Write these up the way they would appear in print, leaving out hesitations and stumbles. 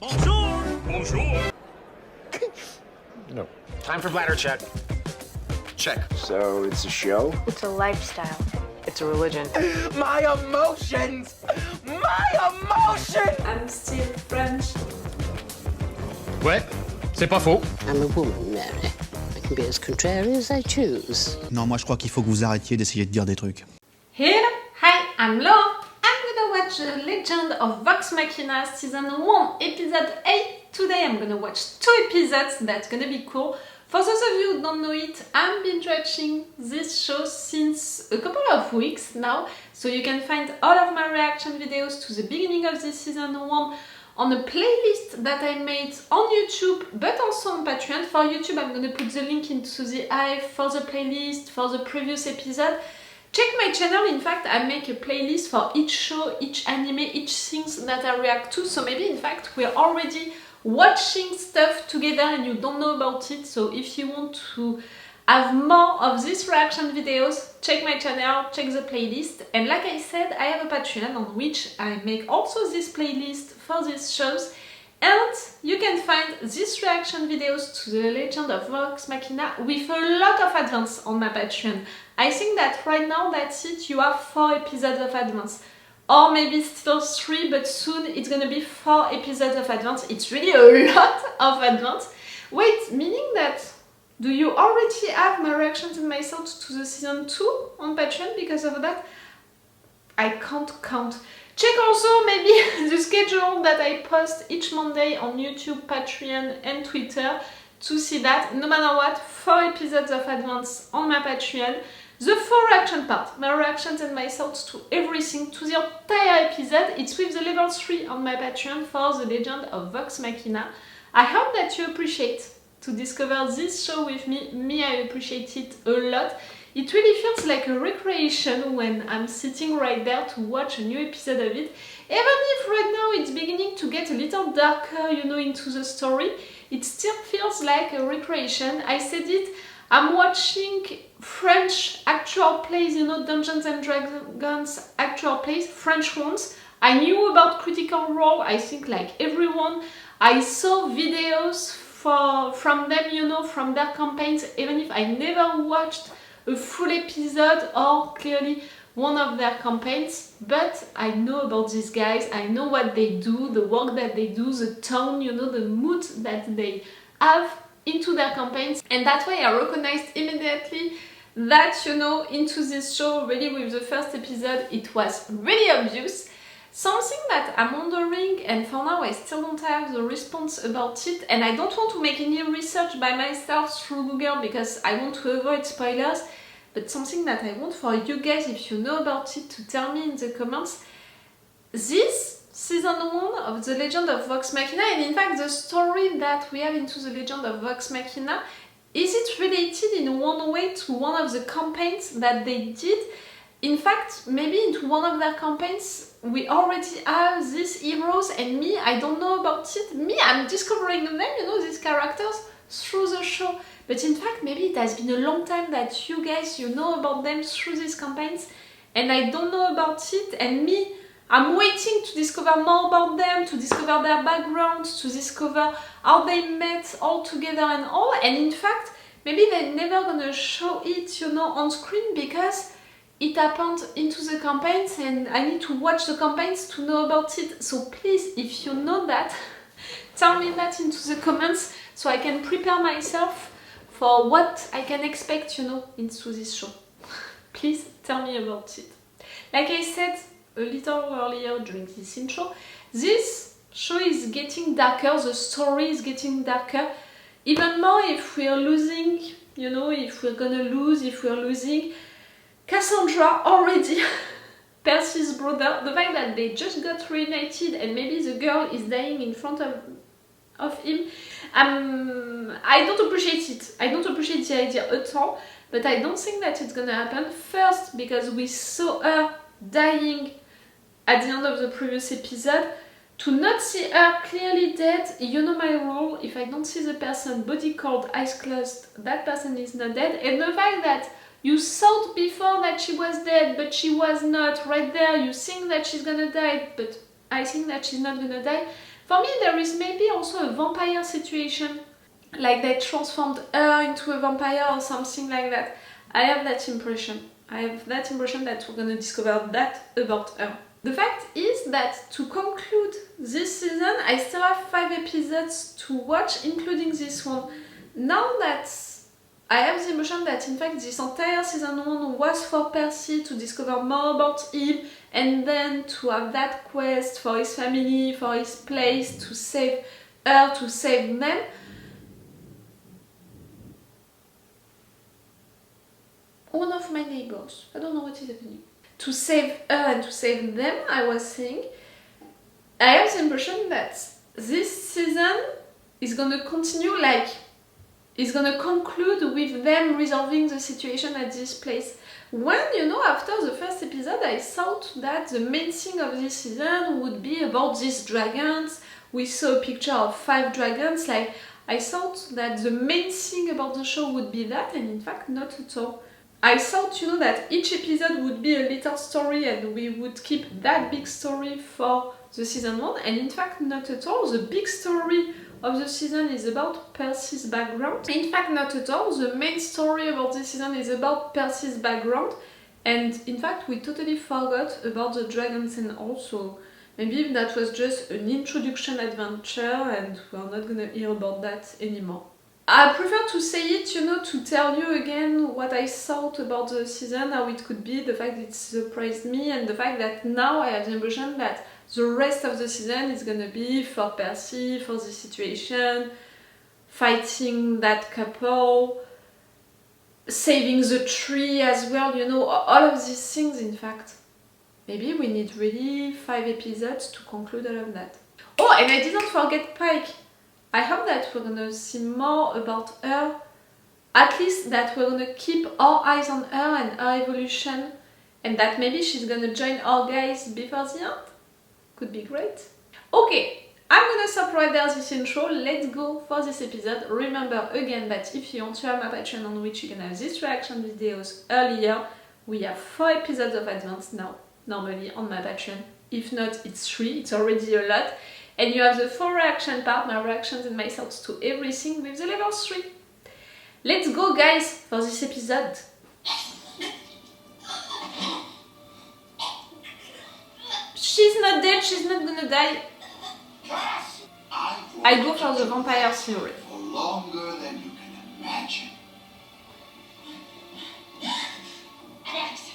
Bonjour! Bonjour! No. Time for bladder check. Check. So it's a show? It's a lifestyle. It's a religion. My emotions! My emotions! I'm still French. Ouais, c'est pas faux. I'm a woman, Mary. I can be as contrary as I choose. Non, moi je crois qu'il faut que vous arrêtiez d'essayer de dire des trucs. Here, hi, I'm Lo. I'm gonna watch The Legend of Vox Machina Season 1, Episode 8. Today I'm gonna watch 2 episodes, that's gonna be cool. For those of you who don't know it, I've been watching this show since a couple of weeks now, so you can find all of my reaction videos to the beginning of this Season 1 on a playlist that I made on YouTube, but also on Patreon. For YouTube, I'm gonna put the link into the eye for the playlist, for the previous episode. Check my channel, in fact, I make a playlist for each show, each anime, each things that I react to, so maybe in fact we're already watching stuff together and you don't know about it, so if you want to have more of these reaction videos, check my channel, check the playlist. And like I said, I have a Patreon on which I make also this playlist for these shows, and you can find these reaction videos to The Legend of Vox Machina with a lot of advance on my Patreon. I think that right now that's it, you have 4 episodes of advance. Or maybe still 3, but soon it's gonna be 4 episodes of advance. It's really a lot of advance. Wait, meaning that do you already have my reactions and my thoughts to the season 2 on Patreon? Because of that, I can't count. Check also maybe the schedule that I post each Monday on YouTube, Patreon and Twitter to see that. No matter what, 4 episodes of advance on my Patreon. The full reaction part, my reactions and my thoughts to everything, to the entire episode, it's with the level 3 on my Patreon for The Legend of Vox Machina. I hope that you appreciate to discover this show with me. Me, I appreciate it a lot. It really feels like a recreation when I'm sitting right there to watch a new episode of it. Even if right now it's beginning to get a little darker, you know, into the story, it still feels like a recreation. I said it, I'm watching French actual plays, you know, Dungeons and Dragons actual plays, French ones. I knew about Critical Role, I think like everyone. I saw videos from them, you know, from their campaigns, even if I never watched a full episode or clearly one of their campaigns. But I know about these guys, I know what they do, the work that they do, the tone, you know, the mood that they have into their campaigns, and that's why I recognized immediately that, you know, into this show, really with the first episode, it was really obvious. Something that I'm wondering, and for now I still don't have the response about it, and I don't want to make any research by myself through Google because I want to avoid spoilers, but something that I want for you guys, if you know about it, to tell me in the comments. This Season 1 of The Legend of Vox Machina, and in fact the story that we have into The Legend of Vox Machina, is it related in one way to one of the campaigns that they did? In fact, maybe into one of their campaigns we already have these heroes, and me, I don't know about it. Me, I'm discovering them, you know, these characters through the show. But in fact, maybe it has been a long time that you guys, you know about them through these campaigns, and I don't know about it, and me, I'm waiting to discover more about them, to discover their backgrounds, to discover how they met all together and all. And in fact, maybe they're never gonna show it, you know, on screen because it happened into the campaigns and I need to watch the campaigns to know about it. So please, if you know that, tell me that into the comments so I can prepare myself for what I can expect, you know, into this show. Please tell me about it. Like I said a little earlier during this intro, this show is getting darker, the story is getting darker, even more if we are losing, you know, if we're gonna lose, if we're losing Cassandra already, Percy's brother, the fact that they just got reunited and maybe the girl is dying in front of him, I don't appreciate it. I don't appreciate the idea at all, but I don't think that it's gonna happen. First, because we saw her dying at the end of the previous episode. To not see her clearly dead, you know my rule, if I don't see the person body cold, eyes closed, that person is not dead. And the fact that you thought before that she was dead, but she was not, right there you think that she's gonna die, but I think that she's not gonna die. For me, there is maybe also a vampire situation, like they transformed her into a vampire or something like that. I have that impression. That we're gonna discover that about her. The fact is that to conclude this season, I still have 5 episodes to watch, including this one. Now that I have the impression that in fact this entire season 1 was for Percy to discover more about him and then to have that quest for his family, for his place, to save her, to save them. One of my neighbors, I don't know what is happening. To save her and to save them, I was saying, I have the impression that this season is gonna continue, like, is gonna conclude with them resolving the situation at this place. When, you know, after the first episode, I thought that the main thing of this season would be about these dragons. We saw a picture of 5 dragons, like, I thought that the main thing about the show would be that, and in fact, not at all. I thought, you know, that each episode would be a little story and we would keep that big story for the season 1, and in fact, not at all. The big story of the season is about Percy's background. In fact, not at all. The main story about this season is about Percy's background, and in fact, we totally forgot about the dragons, and also maybe that was just an introduction adventure and we're not gonna hear about that anymore. I prefer to say it, you know, to tell you again what I thought about the season, how it could be, the fact it surprised me, and the fact that now I have the impression that the rest of the season is gonna be for Percy, for the situation, fighting that couple, saving the tree as well, you know, all of these things in fact. Maybe we need really 5 episodes to conclude all of that. Oh, and I didn't forget Pike. I hope that we're gonna see more about her, at least that we're gonna keep our eyes on her and her evolution, and that maybe she's gonna join our guys before the end. Could be great. Okay, I'm gonna stop right there this intro. Let's go for this episode. Remember again that if you want to have my Patreon on which you can have these reaction videos earlier, we have 4 episodes of advance now, normally on my Patreon. If not, it's 3, it's already a lot. And you have the full reaction part, my reactions and my thoughts to everything with the level 3. Let's go, guys, for this episode. She's not dead, she's not gonna die. I go for the vampire theory. For longer than you can imagine. Max,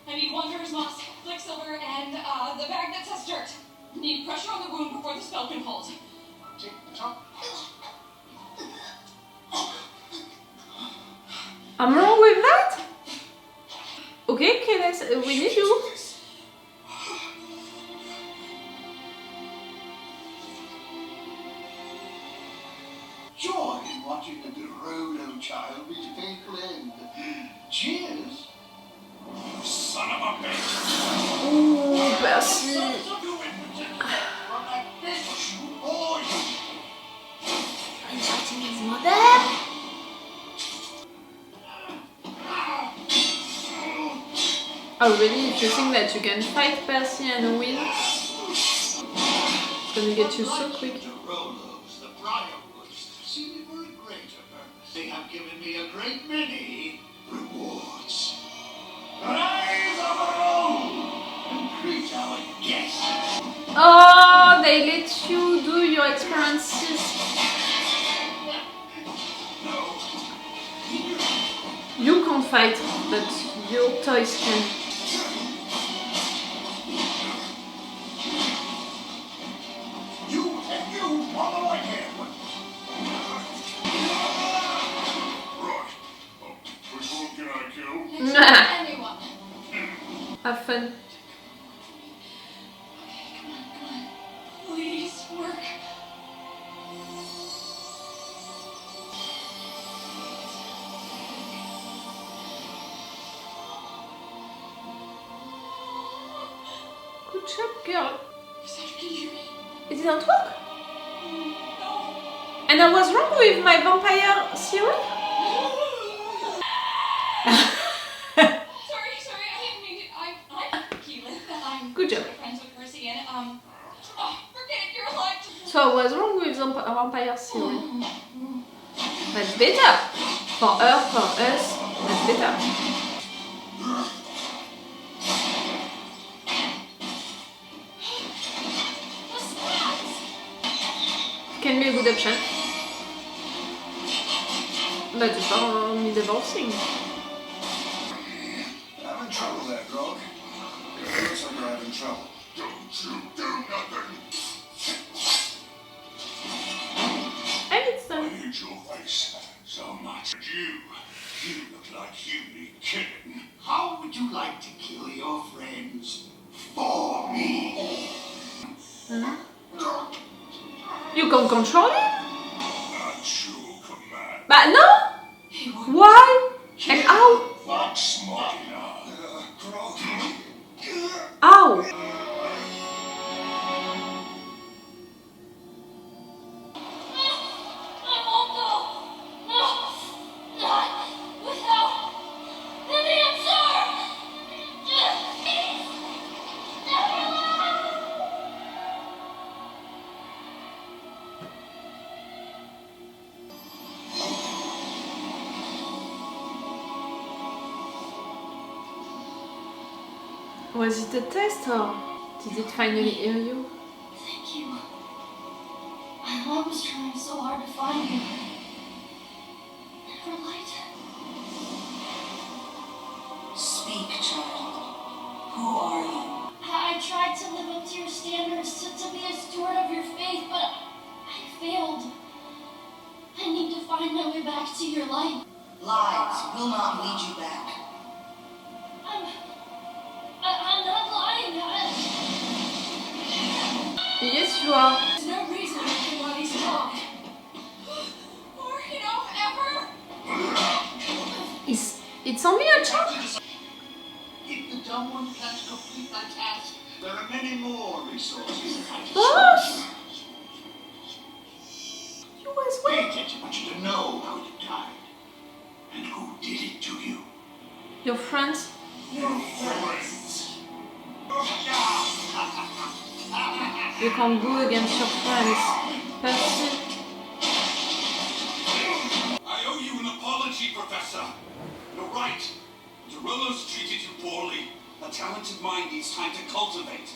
I need 1 Ferrous Moss, Quicksilver, and the bag that says dirt. Need pressure on the wound before the spell can hold. Tick tock. I'm wrong with that? Okay, Keyleth, we need you. Joy in watching the Gerudo child reach a painful end. Cheers. Son of a bitch! Ooh, Percy. Fighting his mother? Oh really? If you think that you can fight Percy and win, it's gonna get you so quick. The Rolos, the Briarwoods, seem for a greater purpose. They have given me a great many rewards. Rise of a roll and greet our guest. Oh, they let you do your experiences. You can't fight, but your toys can. You and you on the right hand. Right. Which one can I kill? Anyone. Have fun. Come on. Please work. Good job, girl. Cassandra, can you hear me? It didn't work? No. And I was wrong with my vampire theory? Sorry, I didn't mean to. I'm Keyleth. I'm Good job. friends with Percy, and forget it, you're alive. So I was wrong with the vampire theory. That's better. For her, for us, that's better. Can be a good option. But it's not medieval thing. I'm in trouble there, Grog. It looks like you're having trouble. Don't you do nothing. And it's I hate your face so much. You look like you need killing. How would you like to kill your friends for me? You can control it? That's your command. But no! Why? And how? Vox Machina. Grog. How? I won't go. No, not without an answer. Was it a test or did it finally hear you? Thank you. I was trying so hard to find you. Never light. Speak, child. Who are you? I tried to live up to your standards, to be a steward of your faith, but I failed. I need to find my way back to your light. Lies will not lead you back. I'm not lying. Yes, you are. There's no reason I can let these talk. Or, ever. It's only a child. If the dumb one can't complete my task, there are many more resources at my Boss! disposal. You as Pay well. attention. I want you to know how you died. And who did it to you. Your friends? Friends. You can't go against your friends. Percy. I owe you an apology, Professor. You're right. Derillo's treated you poorly. A talented mind needs time to cultivate,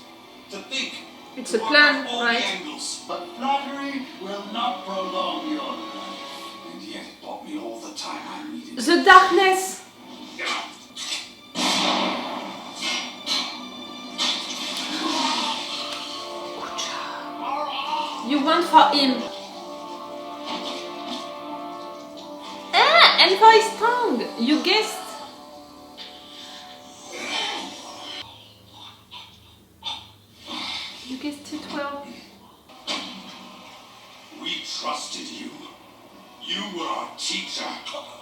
to think. It's to a work plan, out all right? the angles. But flattery will not prolong your life. And yet it bought me all the time I needed. The darkness. You went for him. And for his tongue. You guessed. You guessed it well. We trusted you. You were our teacher.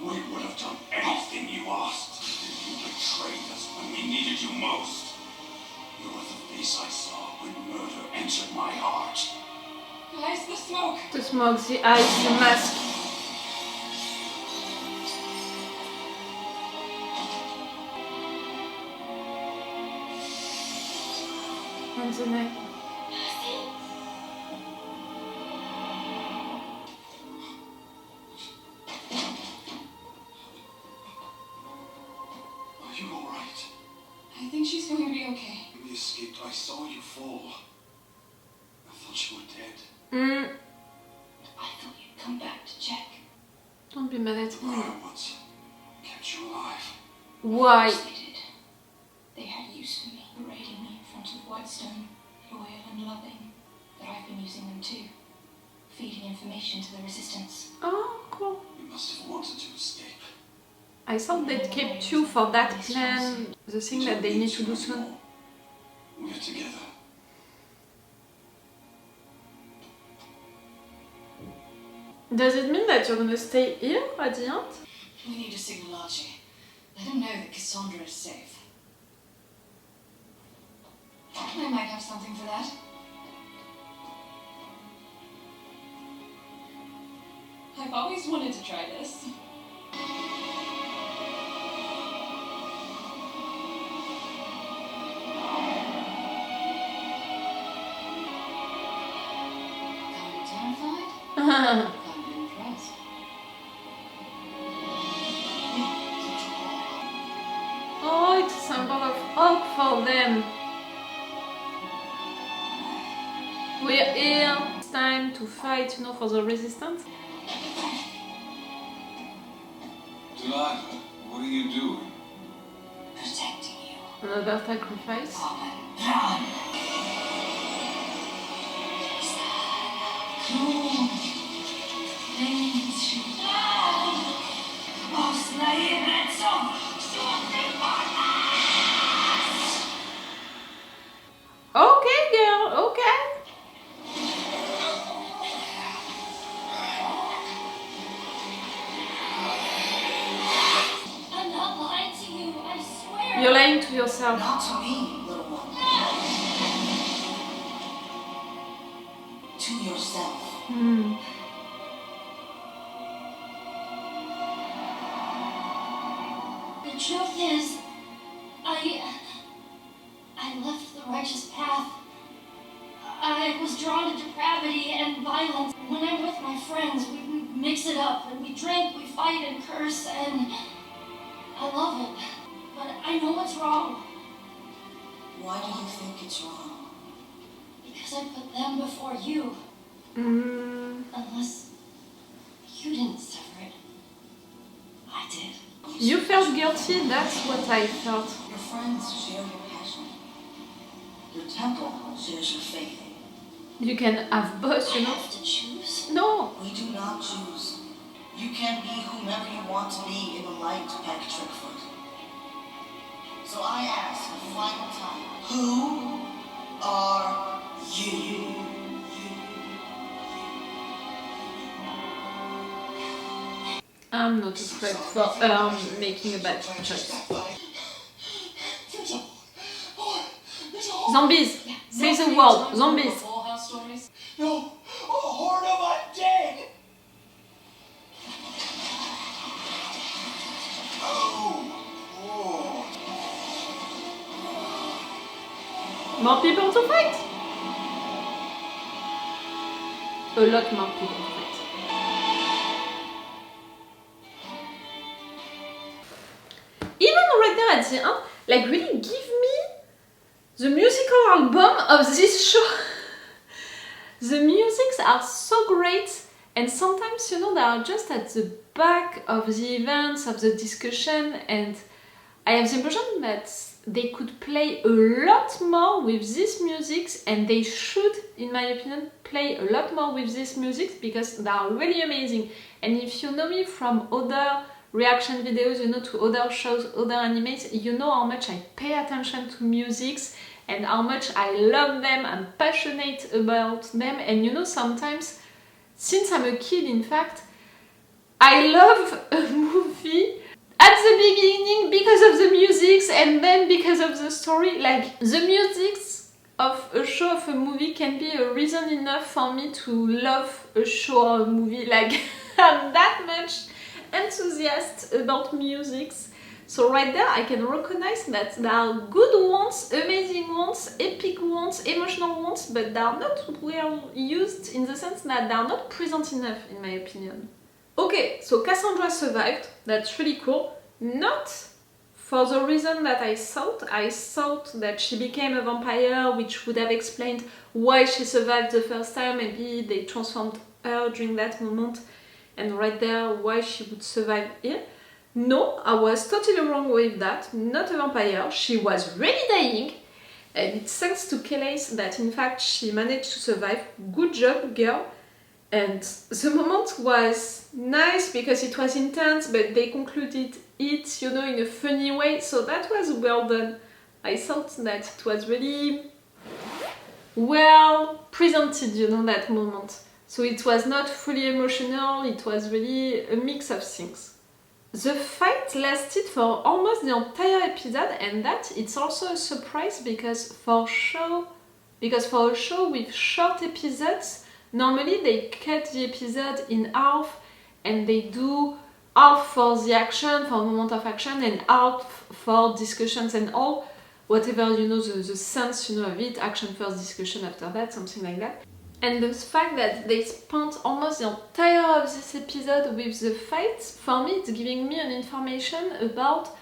We would have done anything you asked. You betrayed us when we needed you most. You were the face I saw when murder entered my heart. Guys, the smoke. The smoke, the eyes, the mask. And the neck. Are you all right? I think she's going to be okay. We escaped. I saw you fall. I thought you were dead. I thought you'd come back to check. Don't be mad at The me. Briarwoods kept you alive. Why? They did. They had use for me, parading me in front of Whitestone, loyal and loving. But I've been using them too, feeding information to the Resistance. Oh, cool. You must have wanted to escape. I thought they'd kept you for that plan, the thing that they need to do soon. We're together. Does it mean that you're gonna stay here at the end? We need to signal Archie. Let him know that Cassandra is safe. I might have something for that. I've always wanted to try this. Come I'm impressed. Oh, it's a symbol of hope for them. We're here. It's time to fight, you know, for the resistance. Delilah, what are you doing? Protecting you. Another sacrifice. Okay, girl, okay. I'm not lying to you, I swear. You're lying to yourself. Not to me, little one. To yourself. The truth is, I left the righteous path. I was drawn to depravity and violence. When I'm with my friends, we mix it up and we drink, we fight and curse, and I love it. But I know what's wrong Why do you think it's wrong? because I put them before you. Unless you didn't sever it. I did. You felt guilty, that's what I felt. Your friends share your passion. Your temple shares your faith. You can have both, I you know. have to choose. No. We do not choose. You can be whomever you want to be in the light, Peck Trickfoot. So I ask a final time, who are you? I'm not afraid for making a bad choice. Zombies! Say the word, zombies! Full House stories? No, a horde of undead! More people to fight! A lot more people to fight. Even right there at the end, like really give me the musical album of this show. The musics are so great, and sometimes, you know, they are just at the back of the events, of the discussion, and I have the impression that they could play a lot more with these musics, and they should, in my opinion, play a lot more with these musics because they are really amazing. And if you know me from other reaction videos, you know, to other shows, other animes, you know how much I pay attention to musics and how much I love them, I'm passionate about them, and you know, sometimes, since I'm a kid, in fact, I love a movie at the beginning because of the musics and then because of the story. Like, the musics of a show, of a movie can be a reason enough for me to love a show or a movie. Like, I'm that much enthusiastic about musics. So right there I can recognize that there are good ones, amazing ones, epic ones, emotional ones, but they are not well used in the sense that they are not present enough, in my opinion. Okay, so Cassandra survived, that's really cool. Not for the reason that I thought that she became a vampire, which would have explained why she survived the first time. Maybe they transformed her during that moment, and right there why she would survive here. No, I was totally wrong with that. Not a vampire. She was really dying, and it's thanks to Keyleth that in fact she managed to survive. Good job, girl. And the moment was nice because it was intense, but they concluded it, you know, in a funny way. So that was well done. I thought that it was really well presented, you know, that moment. So it was not fully emotional, it was really a mix of things. The fight lasted for almost the entire episode, and that it's also a surprise because for a show with short episodes, normally they cut the episode in half and they do half for the action, for a moment of action, and half for discussions and all, whatever, you know, the sense, you know, of it, action first, discussion after that, something like that. And the fact that they spent almost the entire of this episode with the fights, for me it's giving me an information about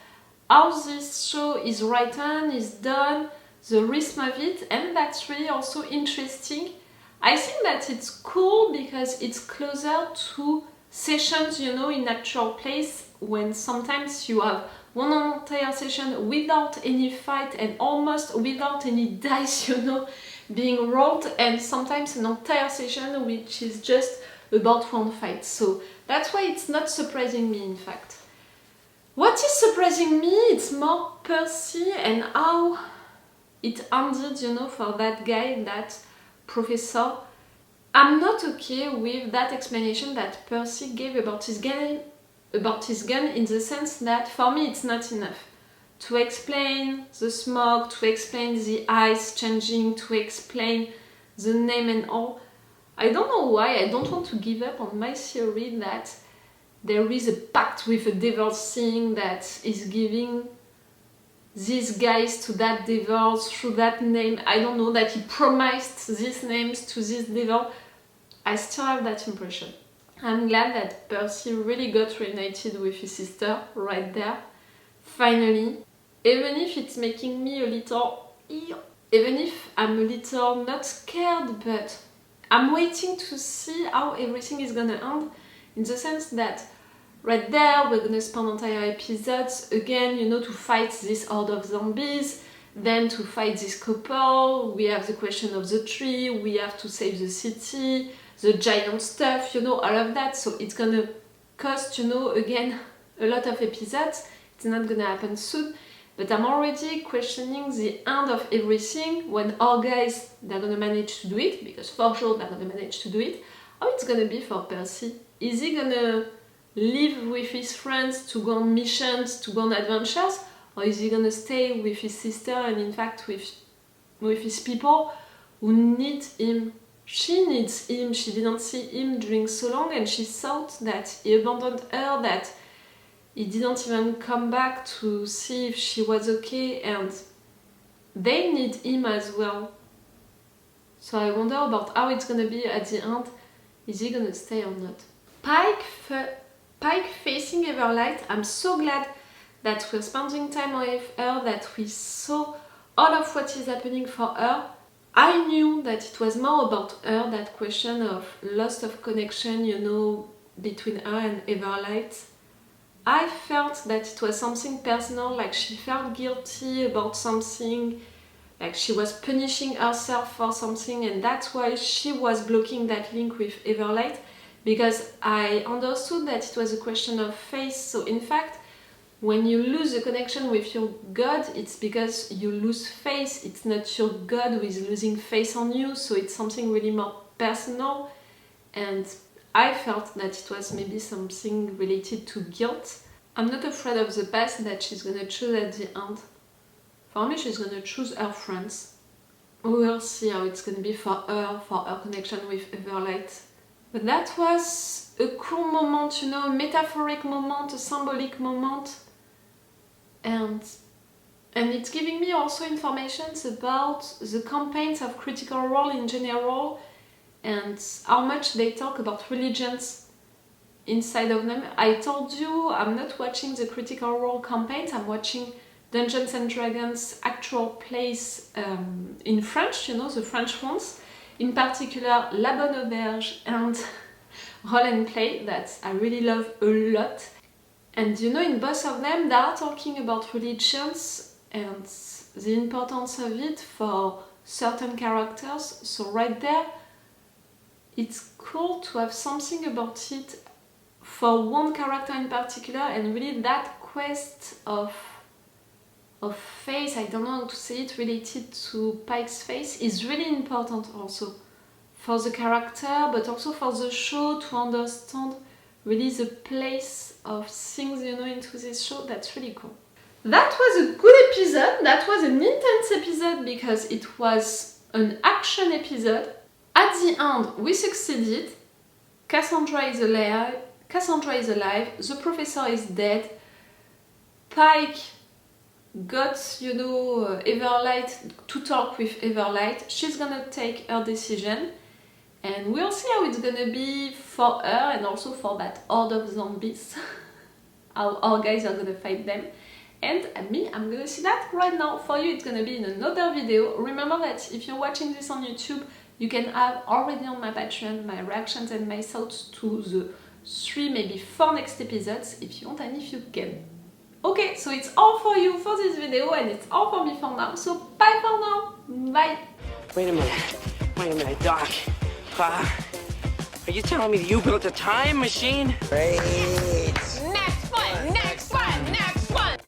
how this show is written, is done, the rhythm of it, and that's really also interesting. I think that it's cool because it's closer to sessions, you know, in actual place, when sometimes you have one entire session without any fight and almost without any dice, you know, being rolled, and sometimes an entire session which is just about one fight. So that's why it's not surprising me, in fact. What is surprising me, it's more Percy and how it ended, you know, for that guy, that professor. I'm not okay with that explanation that Percy gave about his gun, in the sense that for me it's not enough to explain the smoke, to explain the eyes changing, to explain the name and all. I don't know why, I don't want to give up on my theory that there is a pact with a devil thing that is giving these guys to that devil through that name. I don't know, that he promised these names to this devil. I still have that impression. I'm glad that Percy really got reunited with his sister right there, finally. Even if it's making me a little... Even if I'm a little not scared, but I'm waiting to see how everything is gonna end, in the sense that right there we're gonna spend entire episodes again, you know, to fight this horde of zombies, then to fight this couple, we have the question of the tree, we have to save the city, the giant stuff, you know, all of that. So it's gonna cost, you know, again, a lot of episodes. It's not gonna happen soon. But I'm already questioning the end of everything when our guys, they're gonna manage to do it, because for sure they're gonna manage to do it. How it's gonna be for Percy? Is he gonna live with his friends to go on missions, to go on adventures? Or is he gonna stay with his sister and in fact with his people who need him? She needs him, she didn't see him during so long, and she thought that he abandoned her, that he didn't even come back to see if she was okay, and they need him as well. So I wonder about how it's gonna be at the end. Is he gonna stay or not? Pike facing Everlight, I'm so glad that we're spending time with her, that we saw all of what is happening for her. I knew that it was more about her, that question of loss of connection, you know, between her and Everlight. I felt that it was something personal, like she felt guilty about something, like she was punishing herself for something, and that's why she was blocking that link with Everlight, because I understood that it was a question of faith. So in fact, when you lose the connection with your God, it's because you lose faith. It's not your God who is losing faith on you, so it's something really more personal. And I felt that it was maybe something related to guilt. I'm not afraid of the past that she's gonna choose at the end. For me, she's gonna choose her friends. We will see how it's gonna be for her connection with Everlight. But that was a cool moment, you know, a metaphoric moment, a symbolic moment. And it's giving me also information about the campaigns of Critical Role in general, and how much they talk about religions inside of them. I told you I'm not watching the Critical Role campaigns, I'm watching Dungeons and Dragons actual plays in French, you know, the French ones, in particular La Bonne Auberge and Roll and Play, that I really love a lot. And you know, in both of them they are talking about religions and the importance of it for certain characters. So right there, it's cool to have something about it for one character in particular, and really that quest of faith, I don't know how to say it, related to Pike's faith is really important also for the character, but also for the show, to understand really the place of things, you know, into this show. That's really cool. That was a good episode. That was an intense episode because it was an action episode. At the end, we succeeded. Cassandra is alive. The professor is dead. Pike got, you know, Everlight to talk with Everlight. She's gonna take her decision. And we'll see how it's gonna be for her and also for that horde of zombies. How our guys are gonna fight them. And me, I'm gonna see that right now. For you, it's gonna be in another video. Remember that if you're watching this on YouTube, you can have already on my Patreon my reactions and my thoughts to the 3, maybe 4 next episodes, if you want and if you can. Okay, so it's all for you for this video and it's all for me for now. So bye for now. Bye. Wait a minute, Doc. Are you telling me that you built a time machine? Great.